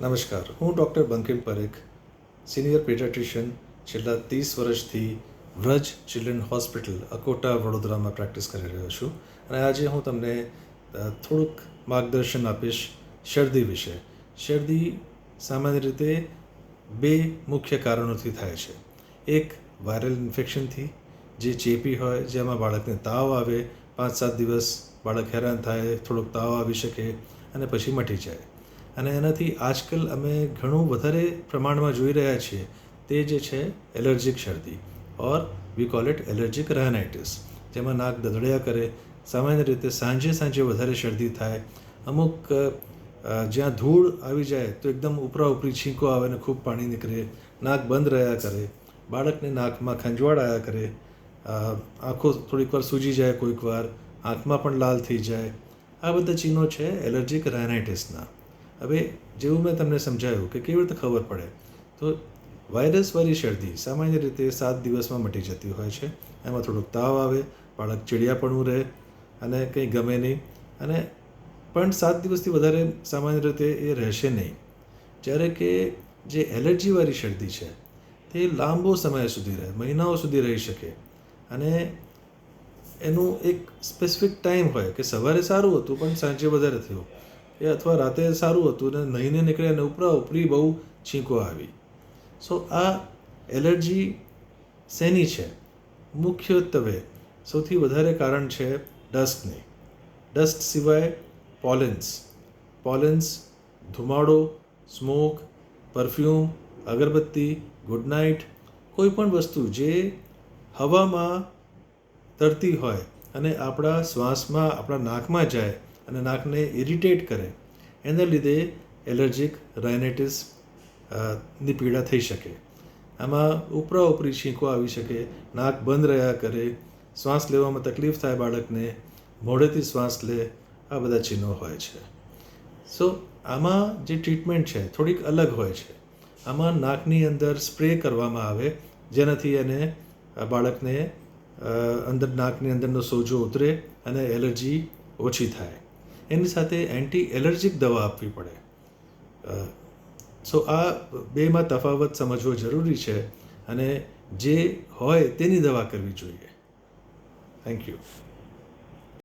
નમસ્કાર, હું doctor Bankim Parekh, senior પેડિયાટ્રિશિયન છેલ્લા 30 વર્ષથી વ્રજ ચિલ્ડ્રન હોસ્પિટલ અકોટા વડોદરામાં પ્રેક્ટિસ કરી રહ્યો છું અને આજે હું તમને થોડુંક માર્ગદર્શન આપીશ શરદી વિશે. શરદી સામાન્ય રીતે બે મુખ્ય કારણોથી થાય છે. એક વાયરલ ઇન્ફેક્શનથી, જે ચેપી હોય, જેમાં બાળકને તાવ આવે, 5-7 દિવસ બાળક હેરાન થાય, થોડોક તાવ આવી શકે અને પછી મટી જાય. અને એનાથી આજકાલ અમે ઘણું વધારે પ્રમાણમાં જોઈ રહ્યા છીએ તે જે છે એલર્જીક શરદી, ઓર વી કોલ ઇટ એલર્જીક રાયનાઇટિસ, જેમાં નાક દધડ્યા કરે. સામાન્ય રીતે સાંજે વધારે શરદી થાય. અમુક જ્યાં ધૂળ આવી જાય તો એકદમ ઉપરા ઉપરી છીંકો આવે અને ખૂબ પાણી નીકળે, નાક બંધ રહ્યા કરે, બાળકને નાકમાં ખંજવાળ આવ્યા કરે, આંખો થોડીક વાર સૂજી જાય, કોઈક વાર આંખમાં પણ લાલ થઈ જાય. આ બધા ચિહ્નો છે એલર્જીક રાયનાઇટિસના. હવે જેવું મેં તમને સમજાવ્યું કે કેવી રીતે ખબર પડે, તો વાયરસવાળી શરદી સામાન્ય રીતે 7 દિવસમાં મટી જતી હોય છે. એમાં થોડોક તાવ આવે, બાળક ચીડિયાપણું રહે અને કંઈ ગમે નહીં, અને પણ 7 દિવસથી વધારે સામાન્ય રીતે એ રહેશે નહીં. જ્યારે કે જે એલર્જીવાળી શરદી છે તે લાંબો સમય સુધી રહે, મહિનાઓ સુધી રહી શકે, અને એનું એક સ્પેસિફિક ટાઈમ હોય કે સવારે સારું હતું પણ સાંજે વધારે થયું, એ અથવા રાતે સારું હતું ને નહીને નીકળે અને ઉપરા ઉપરી બહુ છીંકો આવી. સો આ એલર્જી શેની છે? મુખ્યત્વે સૌથી વધારે કારણ છે ડસ્ટની. ડસ્ટ સિવાય પોલેન્સ, ધુમાડો, સ્મોક, પરફ્યુમ, અગરબત્તી, ગુડ નાઇટ, કોઈ પણ વસ્તુ જે હવામાં તરતી હોય અને આપણા શ્વાસમાં, આપણા નાકમાં જાય અને નાકને ઇરિટેટ કરે, એના લીધે એલર્જીક રાયનાઇટિસ ની પીડા થઈ શકે. આમાં ઉપરા ઉપરી છીંકો આવી શકે, નાક બંધ રહ્યા કરે, શ્વાસ લેવામાં તકલીફ થાય બાળકને, મોઢેથી શ્વાસ લે, આ બધા ચિહ્નો હોય છે. સો આમાં જે ટ્રીટમેન્ટ છે થોડીક અલગ હોય છે. આમાં નાકની અંદર સ્પ્રે કરવામાં આવે, જેનાથી એને બાળકને અંદર નાકની અંદરનો સોજો ઉતરે અને એલર્જી ઓછી થાય. એની સાથે એન્ટી એલર્જીક દવા આપવી પડે. સો આ બેમાં તફાવત સમજવો જરૂરી છે અને જે હોય તેની દવા કરવી જોઈએ. Thank you.